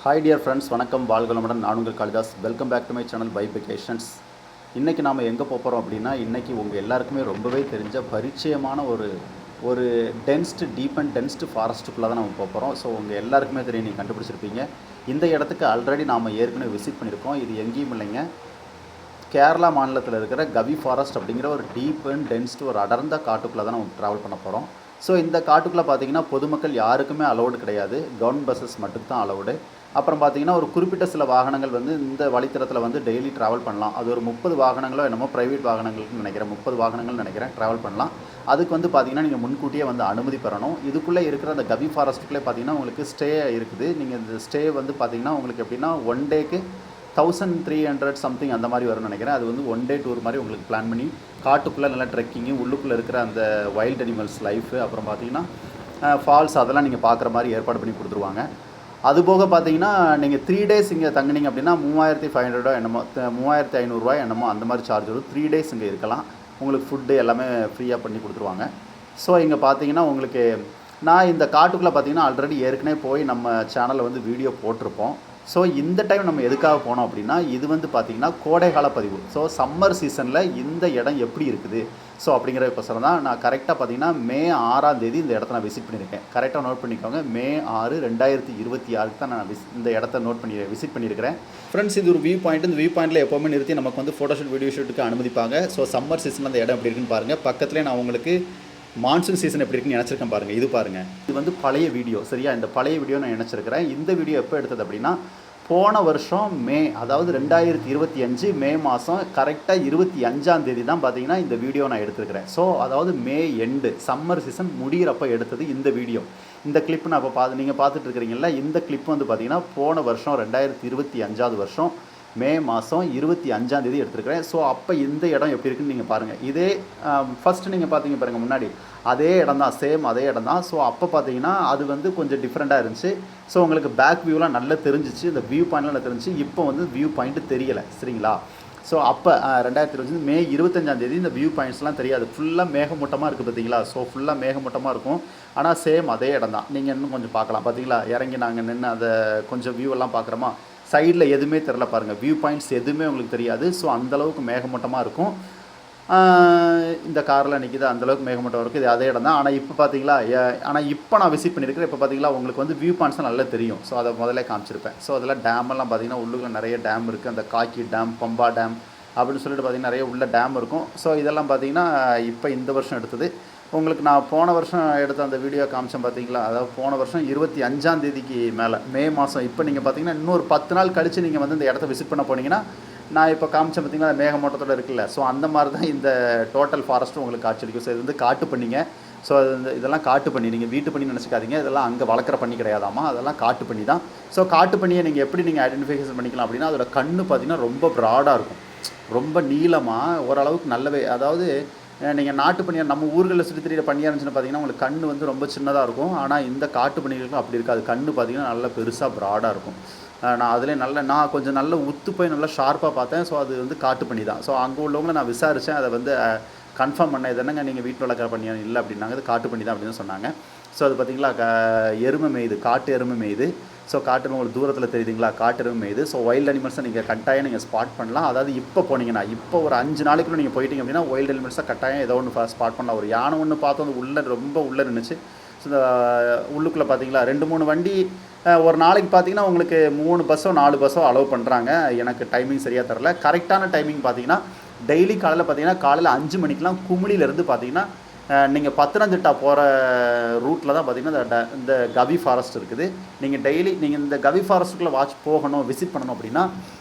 Hi dear friends, வணக்கம், வாழ்களுடன் நான் உங்கள் Kalidas. Welcome back to my channel Vibe Vacations. இன்றைக்கி நாம் எங்கே போகிறோம் அப்படின்னா, இன்றைக்கி உங்கள் எல்லாருக்குமே ரொம்பவே தெரிஞ்ச பரிச்சயமான ஒரு டீப் அண்ட் டென்ஸ்டு ஃபாரஸ்ட்டுக்குள்ளே தான் நம்ம போகிறோம். ஸோ உங்கள் எல்லாருக்குமே தெரியும், நீங்கள் கண்டுபிடிச்சிருப்பீங்க. இந்த இடத்துக்கு ஆல்ரெடி நாம் ஏற்கனவே விசிட் பண்ணியிருக்கோம். இது எங்கேயும் இல்லைங்க, கேரளா மாநிலத்தில் இருக்கிற கவி ஃபாரஸ்ட் அப்படிங்கிற ஒரு டீப் அண்ட் டென்ஸ்டு ஒரு அடர்ந்த காட்டுக்குள்ளே தான் நம்ம ட்ராவல் பண்ண போகிறோம். ஸோ இந்த காட்டுக்குள்ளே பார்த்திங்கன்னா பொதுமக்கள் யாருக்குமே அலௌடு கிடையாது, கவர்மெண்ட் பஸ்ஸஸ் மட்டும் தான் அலௌடு. அப்புறம் பார்த்திங்கன்னா ஒரு குறிப்பிட்ட சில வாகனங்கள் வந்து இந்த வழித்தடத்தில் டெய்லி ட்ராவல் பண்ணலாம். அது ஒரு 30 வாகனங்களோ என்னமோ ப்ரைவேட் வாகனங்கள்னு நினைக்கிறேன், 30 வாகனங்கள் நினைக்கிறேன் ட்ராவல் பண்ணலாம். அதுக்கு பார்த்திங்கன்னா நீங்கள் முன்கூட்டியே அனுமதி பெறணும். இதுக்குள்ளே இருக்கிற அந்த கவி ஃபாரஸ்ட்டுக்குள்ளே பார்த்திங்கன்னா உங்களுக்கு ஸ்டே இருக்குது. நீங்கள் இந்த ஸ்டே பார்த்திங்கன்னா உங்களுக்கு எப்படின்னா 1 டேக்கு 1300 சம்திங் அந்த மாதிரி வரும்னு நினைக்கிறேன். அது 1 டே டூர் மாதிரி உங்களுக்கு பிளான் பண்ணி காட்டுக்குள்ளே நல்லா ட்ரெக்கிங்கு, உள்ளுக்குள்ளே இருக்கிற அந்த வைல்ட் அனிமல்ஸ் லைஃபு, அப்புறம் பார்த்திங்கன்னா ஃபால்ஸ் அதெல்லாம் நீங்கள் பார்க்குற மாதிரி ஏற்பாடு பண்ணி கொடுத்துருவாங்க. அதுபோக பார்த்தீங்கன்னா நீங்கள் 3 டேஸ் இங்கே தங்குனீங்க அப்படின்னா 3500 என்னமோ 3500 என்னமோ அந்த மாதிரி சார்ஜ் வரும். 3 டேஸ் இங்கே இருக்கலாம். உங்களுக்கு ஃபுட்டு எல்லாமே ஃப்ரீயாக பண்ணி கொடுத்துருவாங்க. ஸோ இங்கே பார்த்தீங்கன்னா உங்களுக்கு நான் இந்த காட்டுக்குள்ளே பார்த்தீங்கன்னா ஆல்ரெடி ஏற்கனவே போய் நம்ம சேனலில் வீடியோ போட்டிருப்போம். ஸோ இந்த டைம் நம்ம எதுக்காக போனோம் அப்படின்னா, இது பார்த்திங்கன்னா கோடைகால பதிவு. ஸோ சம்மர் சீசனில் இந்த இடம் எப்படி இருக்குது ஸோ அப்படிங்கிறதுக்கோசரம் தான் நான் கரெக்டாக பார்த்திங்கன்னா மே 6ஆம் தேதி இந்த இடத்த நான் விசிட் பண்ணியிருக்கேன். கரெக்டாக நோட் பண்ணிக்கோங்க, மே 6, 2026 தான் நான் இந்த இடத்த விசிட் பண்ணியிருக்கிறேன். ஃப்ரெண்ட்ஸ், இது ஒரு வியூ பாயிண்ட். இந்த வியூ பாயிண்ட்டில் எப்போவுமே நிறுத்தி நமக்கு ஃபோட்டோஷூட், வீடியோ ஷூட்டுக்கு அனுமதிப்பாங்க. ஸோ சம்மர் சீசனில் அந்த இடம் எப்படி இருக்குன்னு பாருங்கள். பக்கத்துலேயே நான் உங்களுக்கு மான்சூன் சீசன் எப்படி இருக்குன்னு நினச்சிருக்கேன் பாருங்கள். இது பாருங்கள், இது பழைய வீடியோ. சரியா, இந்த பழைய வீடியோ நான் நினச்சிருக்கிறேன். இந்த வீடியோ எப்போ எடுத்தது அப்படின்னா, போன வருஷம் மே, அதாவது 2025 மே மாதம் கரெக்டாக 25ஆம் தேதி தான் பார்த்தீங்கன்னா இந்த வீடியோ நான் எடுத்துருக்கிறேன். ஸோ அதாவது மே எண்டு, சம்மர் சீசன் முடிகிறப்ப எடுத்தது இந்த வீடியோ. இந்த கிளிப் நான் இப்போ நீங்கள் பார்த்துட்டு இருக்கிறீங்களா, இந்த கிளிப் பார்த்திங்கன்னா போன வருஷம் 2025 வருஷம் மே மாதம் 25ஆம் தேதி எடுத்துருக்கிறேன். ஸோ அப்போ இந்த இடம் எப்படி இருக்குன்னு நீங்கள் பாருங்கள். இதே ஃபஸ்ட்டு நீங்கள் பார்த்தீங்க பாருங்கள், முன்னாடி அதே இடம் தான், சேம் அதே இடம் தான். ஸோ அப்போ பார்த்தீங்கன்னா அது கொஞ்சம் டிஃப்ரெண்ட்டாக இருந்துச்சு. ஸோ உங்களுக்கு பேக் வியூலாம் நல்லா தெரிஞ்சிச்சு, இந்த வியூ பாயிண்ட்லாம் நல்லா தெரிஞ்சிச்சு. இப்போ வியூ பாயிண்ட்டு தெரியலை, சரிங்களா. ஸோ அப்போ 2025 மே 25ஆம் தேதி இந்த வியூ பாயிண்ட்ஸ்லாம் தெரியாது. ஃபுல்லாக மேகமூட்டமாக இருக்குது பார்த்தீங்களா. ஸோ ஃபுல்லாக மேகமூட்டமாக இருக்கும். ஆனால் சேம் அதே இடம் தான். நீங்கள் இன்னும் கொஞ்சம் பார்க்கலாம் பார்த்தீங்களா, இறங்கி நாங்கள் நின்று அதை கொஞ்சம் வியூவெல்லாம் பார்க்குறோமா. சைடில் எதுவுமே தெரில பாருங்கள், வியூ பாயிண்ட்ஸ் எதுவுமே உங்களுக்கு தெரியாது. ஸோ அந்தளவுக்கு மேகமூட்டமாக இருக்கும். இந்த காரில் நிற்கிது, அந்தளவுக்கு மேகமூட்டம் இருக்குது. இது அதே இடம் தான். ஆனால் இப்போ பார்த்தீங்களா, ஆனால் இப்போ நான் விசிட் பண்ணியிருக்கிறேன். இப்போ பார்த்தீங்களா உங்களுக்கு வியூ பாயிண்ட்ஸ்லாம் நல்லா தெரியும். ஸோ அதை முதல்ல காமிச்சிருப்பேன். ஸோ அதெல்லாம் டேமெல்லாம் பார்த்தீங்கன்னா உள்ளுக்குள்ள நிறைய டேம் இருக்குது. அந்த காக்கி டேம், பம்பா டேம் அப்படின்னு சொல்லிட்டு பார்த்தீங்கன்னா நிறைய உள்ள டேம் இருக்கும். ஸோ இதெல்லாம் பார்த்தீங்கன்னா இப்போ இந்த வருஷம் எடுத்தது. உங்களுக்கு நான் போன வருஷம் எடுத்த அந்த வீடியோ காமிச்சேன் பார்த்தீங்களா, அதாவது போன வருஷம் 25ஆம் தேதிக்கு மேலே, மே மாதம். இப்போ நீங்கள் பார்த்தீங்கன்னா இன்னொரு 10 நாள் கழித்து நீங்கள் இந்த இடத்த விசிட் பண்ண போனீங்கன்னா, நான் இப்போ காமிச்சேன் பார்த்தீங்கன்னா மேகமூட்டத்தோடு இருக்குல்ல. ஸோ அந்த மாதிரி தான் இந்த டோட்டல் ஃபாரஸ்ட்டும் உங்களுக்கு காட்சியளிக்கும். ஸோ இது காட்டு பண்ணிங்க. ஸோ இதெல்லாம் காட்டு பண்ணி, நீங்கள் வீட்டு பண்ணி நினச்சிக்காதீங்க. இதெல்லாம் அங்கே வளர்க்குற பண்ணி கிடையாதாமா, அதெல்லாம் காட்டு பண்ணி தான். ஸோ காட்டு பண்ணியை நீங்கள் எப்படி ஐடென்டிஃபிகேஷன் பண்ணிக்கலாம் அப்படின்னா, அதோட கண்ணு பார்த்தீங்கன்னா ரொம்ப ப்ராடாக இருக்கும், ரொம்ப நீளமாக, ஓரளவுக்கு நல்லவே. அதாவது நீங்கள் நாட்டு பனியார் நம்ம ஊர்களில் சுற்றி தெரியிற பனியாக இருந்துச்சுன்னு பார்த்தீங்கன்னா உங்களுக்கு கண் ரொம்ப சின்னதாக இருக்கும். ஆனால் இந்த காட்டு பனிகளுக்கும் அப்படி இருக்காது. கண் பார்த்தீங்கன்னா நல்லா பெருசாக ப்ராடாக இருக்கும். நான் அதிலே நான் கொஞ்சம் நல்ல உத்து போய் நல்லா ஷார்ப்பாக பார்த்தேன். ஸோ அது காட்டு பனி தான். ஸோ அங்கே உள்ளவங்களை நான் விசாரித்தேன், அதை கன்ஃபார்ம் பண்ண. இது என்னங்க நீங்கள் வீட்டில் வளர்க்குற பனியா இல்லை அப்படின்னாங்க, அது காட்டு பண்ணி தான் அப்படின்னு சொன்னாங்க. ஸோ அது பார்த்திங்களா, எருமை மேயுது, காட்டு எருமை மேயுது. ஸோ காட்டு உங்களுக்கு தூரத்தில் தெரியுதுங்களா, காட்டு எருமை மேயுது. ஸோ வைல்டு அனிமல்ஸை நீங்கள் கட்டாயம் நீங்கள் ஸ்பாட் பண்ணலாம். அதாவது இப்போ போனீங்கன்னா, இப்போ ஒரு 5 நாளைக்குள்ள நீங்கள் போயிட்டீங்க அப்படின்னா வைல்டு அனிமல்ஸை கட்டாயம் ஏதோ ஒன்று ஸ்பாட் பண்ணலாம். ஒரு யானை ஒன்று பார்த்தோம், அது உள்ளே ரொம்ப உள்ளே நின்றுச்சு. ஸோ இந்த உள்ளுக்குள்ளே பார்த்தீங்களா 2-3 வண்டி ஒரு நாளைக்கு பார்த்தீங்கன்னா உங்களுக்கு 3 பஸ்ஸோ 4 பஸ்ஸோ அலோவ் பண்ணுறாங்க. எனக்கு டைமிங் சரியாக தரல. கரெக்டான டைமிங் பார்த்தீங்கன்னா டெய்லி காலையில் பார்த்தீங்கன்னா காலையில் 5 மணிக்கெலாம் குமுளியிலேருந்து பார்த்தீங்கன்னா நீங்கள் பத்தனந்திட்டா போகிற ரூட்டில் தான் பார்த்தீங்கன்னா இந்த கவி ஃபாரஸ்ட் இருக்குது. நீங்கள் டெய்லி நீங்கள் இந்த கவி ஃபாரஸ்ட்டுக்குள்ளே போகணும், விசிட் பண்ணணும் அப்படின்னா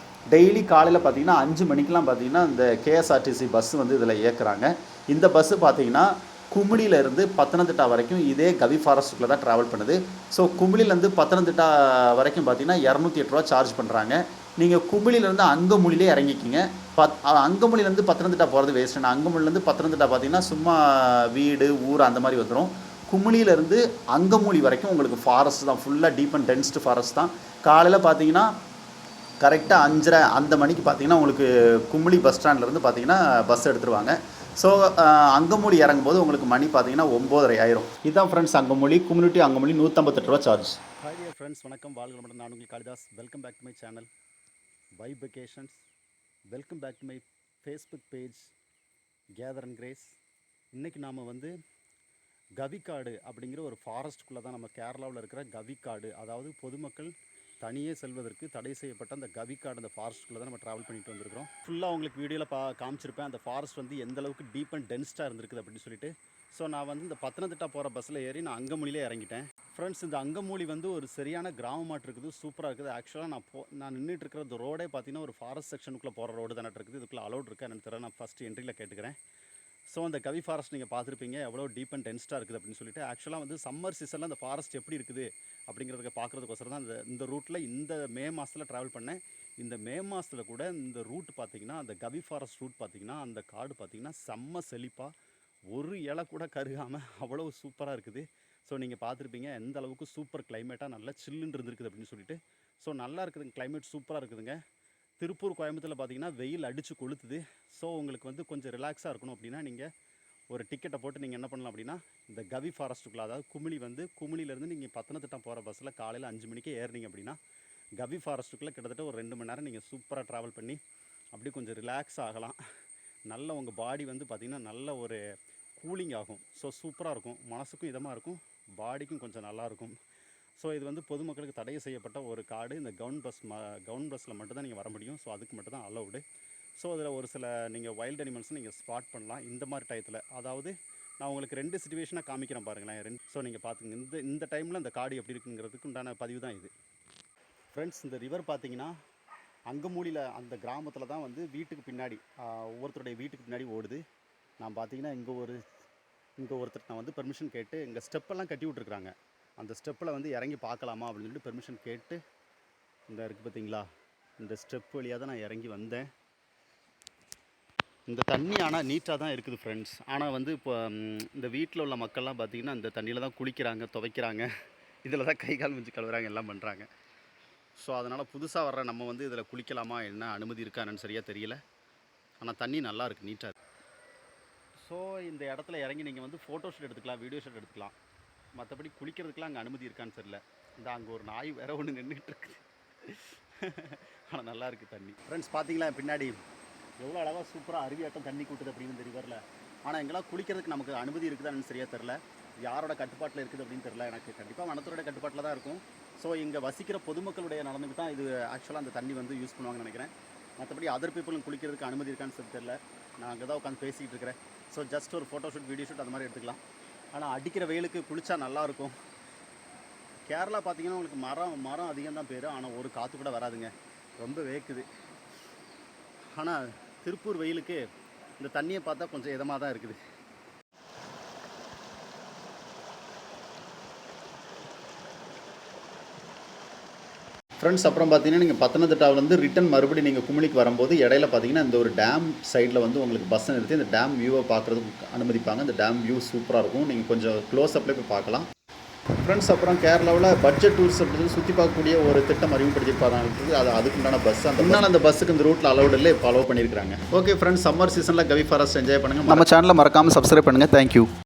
டெய்லி காலையில் பார்த்தீங்கன்னா 5 மணிக்கெலாம் பார்த்தீங்கன்னா இந்த கேஎஸ்ஆர்டிசி பஸ்ஸு இதில் இயக்குறாங்க. இந்த பஸ்ஸு பார்த்தீங்கன்னா குமுளியிலேருந்து பத்தனந்திட்டா வரைக்கும் இதே கவி ஃபாரஸ்ட்டுக்குள்ளே தான் ட்ராவல் பண்ணுது. ஸோ குமுளிலேருந்து பத்தனந்திட்டா வரைக்கும் பார்த்தீங்கன்னா 208 ரூபா சார்ஜ் பண்ணுறாங்க. நீங்கள் குமுளிலேருந்து அங்கமொழியிலே இறங்கிக்கிங்க. அங்கமொழியிலேருந்து பத்தனந்திட்டா போகிறது வேஸ்ட்டு. அங்கமொழியிலேருந்து பத்தனந்திட்டா பார்த்தீங்கன்னா சும்மா வீடு, ஊர் அந்த மாதிரி வந்துடும். குமுளியிலேருந்து அங்கமொழி வரைக்கும் உங்களுக்கு ஃபாரஸ்ட் தான், ஃபுல்லாக டீப் அண்ட் டென்ஸ்டு ஃபாரஸ்ட் தான். காலையில் பார்த்தீங்கன்னா கரெக்டாக 5:30 அந்த மணிக்கு பார்த்தீங்கன்னா உங்களுக்கு குமுளி பஸ் ஸ்டாண்ட்லேருந்து பார்த்தீங்கன்னா பஸ் எடுத்துருவாங்க. ஸோ அங்கமொழி இறங்கும்போது உங்களுக்கு மணி பார்த்தீங்கன்னா 9:30 ஆயிரும். இதுதான் ஃப்ரெண்ட்ஸ் அங்கமொழி, கம்யூனிட்டி அங்கமொழி 158 ரூபா சார்ஜ். ஃப்ரெண்ட்ஸ் வணக்கம், வாழ்க வளமுடன். நான் உங்கள் Kalidas. Welcome back to my channel Vibe Vacations. Welcome back to my Facebook page Gather and Grace. இன்றைக்கி நாம் வந்து கவிக்காடு அப்படிங்கிற ஒரு ஃபாரஸ்ட்டுக்குள்ளே தான், நம்ம கேரளாவில் இருக்கிற கவிக்காடு, அதாவது பொதுமக்கள் தனியே செல்வதற்கு தடை செய்யப்பட்ட அந்த கவிக்காடு, அந்த ஃபாரஸ்ட்டுக்குள்ளே தான் நம்ம ட்ராவல் பண்ணிட்டு வந்திருக்கிறோம். ஃபுல்லாக உங்களுக்கு வீடியோவில் காமிச்சிருப்பேன் அந்த ஃபாரஸ்ட் வந்து எந்த அளவுக்கு டீப் அண்ட் டென்ஸ்டாக இருந்திருக்குது அப்படின்னு சொல்லிட்டு. ஸோ நான் வந்து இந்த பத்தனந்திட்டா போகிற பஸ்ஸில் ஏறி நான் அங்கமூலிலே இறங்கிட்டேன். ஃப்ரெண்ட்ஸ், இந்த அங்கமூலி வந்து ஒரு சரியான கிராமமாட்டு இருக்குது, சூப்பராக இருக்குது. ஆக்சுவலாக நான் நின்றுட்டு இருக்கிற இந்த ரோடே பார்த்தீங்கன்னா ஒரு ஃபாரஸ்ட் செக்ஷனுக்குள்ளே போகிற ரோடு தானே இருக்குது. இதுக்குள்ளே அலோட் இருக்கா என்னன்னு தெரியல, நான் ஃபஸ்ட்டு என்ட்ரியில் கேட்டுக்கிறேன். ஸோ அந்த கவி ஃபாரஸ்ட் நீங்கள் பார்த்துருப்பீங்க எவ்வளோ டீப் அண்ட் டென்ஸ்டாக இருக்குது அப்படின்னு சொல்லிட்டு. ஆக்சுவலாக வந்து சம்மர் சீசனில் அந்த ஃபாரஸ்ட் எப்படி இருக்குது அப்படிங்கிறதுக்கு பார்க்குறதுக்கோசரம் தான் இந்த ரூட்டில் இந்த மே மாதத்தில் ட்ராவல் பண்ணேன். இந்த மே மாதத்தில் கூட இந்த ரூட் பார்த்திங்கன்னா, அந்த கவி ஃபாரஸ்ட் ரூட் பார்த்திங்கன்னா, அந்த காடு பார்த்திங்கன்னா செம்ம செழிப்பாக, ஒரு இலை கூட கருகாமல் அவ்வளோ சூப்பராக இருக்குது. ஸோ நீங்கள் பார்த்துருப்பீங்க எந்த அளவுக்கு சூப்பர் கிளைமேட்டாக நல்லா சில்லுன்னு இருந்திருக்குது அப்படின்னு சொல்லிட்டு. ஸோ நல்லா இருக்குதுங்க, கிளைமேட் சூப்பராக இருக்குதுங்க. திருப்பூர், கோயம்புத்தூரில் பார்த்தீங்கன்னா வெயில் அடித்து கொளுத்துது. ஸோ உங்களுக்கு வந்து கொஞ்சம் ரிலாக்ஸாக இருக்கணும் அப்படின்னா நீங்கள் ஒரு டிக்கெட்டை போட்டு நீங்கள் என்ன பண்ணலாம் அப்படின்னா, இந்த கவி ஃபாரஸ்ட்டுக்குள்ளே, அதாவது குமிளிலேருந்து நீங்கள் பத்தனந்திட்டா போகிற பஸ்ஸில் காலையில் 5 மணிக்கே ஏறினீங்க அப்படின்னா கவி ஃபாரஸ்ட்டுக்குள்ளே கிட்டத்தட்ட ஒரு 2 மணி நேரம் நீங்கள் சூப்பராக ட்ராவல் பண்ணி அப்படி கொஞ்சம் ரிலாக்ஸ் ஆகலாம். நல்ல உங்கள் பாடி வந்து பார்த்திங்கன்னா நல்ல ஒரு கூலிங் ஆகும். ஸோ சூப்பராக இருக்கும், மனசுக்கும் இதமாக இருக்கும், பாடிக்கும் கொஞ்சம் நல்லாயிருக்கும். ஸோ இது வந்து பொதுமக்களுக்கு தடை செய்யப்பட்ட ஒரு காடு. இந்த கவுன் பஸ்ஸில் மட்டும்தான் நீங்கள் வர முடியும். ஸோ அதுக்கு மட்டும் தான் அலௌடு. ஸோ அதில் ஒரு சில நீங்கள் வைல்ட் அனிமல்ஸும் நீங்கள் ஸ்பாட் பண்ணலாம் இந்த மாதிரி டயத்தில். அதாவது நான் உங்களுக்கு 2 சிச்சுவேஷனாக காமிக்கிறேன் பாருங்களேன். ஸோ நீங்கள் பார்த்துங்க, இந்த டைமில் இந்த காடு எப்படி இருக்குங்கிறதுக்கு உண்டான பதிவு தான் இது. ஃப்ரெண்ட்ஸ், இந்த ரிவர் பார்த்தீங்கன்னா அங்கமூலியில் அந்த கிராமத்தில் தான் வந்து வீட்டுக்கு பின்னாடி, ஒவ்வொருத்தருடைய வீட்டுக்கு பின்னாடி ஓடுது. நான் பார்த்தீங்கன்னா இங்கே ஒருத்தர் நான் வந்து பெர்மிஷன் கேட்டு, இங்கே ஸ்டெப்பெல்லாம் கட்டி விட்ருக்குறாங்க. அந்த ஸ்டெப்பில் வந்து இறங்கி பார்க்கலாமா அப்படின்னு சொல்லிட்டு பெர்மிஷன் கேட்டு, இந்த இருக்குது பார்த்தீங்களா, இந்த ஸ்டெப் வழியாக தான் நான் இறங்கி வந்தேன். இந்த தண்ணி ஆனால் நீட்டாக தான் இருக்குது ஃப்ரெண்ட்ஸ். ஆனால் வந்து இப்போ இந்த வீட்டில் உள்ள மக்கள்லாம் பார்த்திங்கன்னா இந்த தண்ணியில் தான் குளிக்கிறாங்க, துவைக்கிறாங்க, இதில் தான் கை கால் மிஞ்சி கழுவுறாங்க, எல்லாம் பண்ணுறாங்க. ஸோ அதனால் புதுசாக வர்ற நம்ம வந்து இதில் குளிக்கலாமா, என்ன அனுமதி இருக்கா என்னன்னு சரியாக தெரியல. ஆனால் தண்ணி நல்லா இருக்குது, நீட்டாக இருக்குது. ஸோ இந்த இடத்துல இறங்கி நீங்கள் வந்து ஃபோட்டோ ஷூட் எடுத்துக்கலாம், வீடியோ ஷூட் எடுத்துக்கலாம். மற்றபடி குளிக்கிறதுக்கெலாம் அங்கே அனுமதி இருக்கான்னு தெரியல. இந்த அங்கே ஒரு நாய் வேற ஒன்று நின்றுட்டு இருக்குது. ஆனால் நல்லா இருக்குது தண்ணி. ஃப்ரெண்ட்ஸ், பார்த்தீங்களா பின்னாடி எவ்வளோ அழகாக சூப்பராக அருவியாட்டம் தண்ணி கூட்டுது அப்படின்னு தெரியும். ஆனால் எங்கெல்லாம் குளிக்கிறதுக்கு நமக்கு அனுமதி இருக்குதான்னு சரியாக தெரில, யாரோட கட்டுப்பாட்டில் இருக்குது அப்படின்னு தெரில. எனக்கு கண்டிப்பாக வனத்துறையோட கட்டுப்பாட்டில் தான் இருக்கும். ஸோ இங்கே வசிக்கிற பொதுமக்களுடைய நலனுக்கு தான் இது ஆக்சுவலாக அந்த தண்ணி வந்து யூஸ் பண்ணுவாங்கன்னு நினைக்கிறேன். மற்றபடி அதர் பீப்புளும் குளிக்கிறதுக்கு அனுமதி இருக்கான்னு சொல்லி தெரில. நான் அங்கே தான் உட்காந்து பேசிகிட்டு இருக்கிறேன். ஸோ ஜஸ்ட் ஒரு ஃபோட்டோ ஷூட், வீடியோ ஷூட் அது மாதிரி எடுத்துக்கலாம். ஆனால் அடிக்கிற வெயிலுக்கு குளித்தா நல்லாயிருக்கும். கேரளா பார்த்திங்கன்னா உங்களுக்கு மரம் அதிகம் தான் பேர், ஆனால் ஒரு காற்று கூட வராதுங்க, ரொம்ப வேக்குது. ஆனால் திருப்பூர் வெயிலுக்கு இந்த தண்ணியை பார்த்தா கொஞ்சம் இதமாக தான் இருக்குது. ஃப்ரெண்ட்ஸ், அப்புறம் பார்த்தீங்கன்னா நீங்கள் பத்தனந்திட்டாவிலேருந்து ரிட்டன் மறுபடியும் நீங்கள் குமிளிக்கு வரும்போது இடையில பார்த்தீங்கன்னா இந்த ஒரு டேம் சைடில் வந்து உங்களுக்கு பஸ்ஸை நிறுத்தி இந்த டேம் வியூவை பார்க்குறதுக்கு அனுமதிப்பாங்க. இந்த டேம் வியூ சூப்பராக இருக்கும், நீங்கள் கொஞ்சம் க்ளோஸ் அப்லேயே போய் பார்க்கலாம். ஃப்ரெண்ட்ஸ், அப்புறம் கேரளாவில் பட்ஜெட் டூர்ஸ் அப்படின்னு சுற்றி பார்க்கக்கூடிய ஒரு திட்டம் அறிமுகப்படுத்தியிருப்பாங்க. அதுக்குண்டான பஸ் அந்த பஸ்ஸுக்கு இந்த ரூட்டில் அலௌட் இல்லை, இப்போ அலோவ் பண்ணியிருக்காங்க. ஓகே ஃப்ரெண்ட்ஸ், சம்மர் சீசனில் கவி ஃபாரஸ்ட் என்ஜாய் பண்ணுங்கள். நம்ம சேனலை மறக்காமல் சப்ஸ்கிரைப் பண்ணுங்கள். தேங்க்யூ.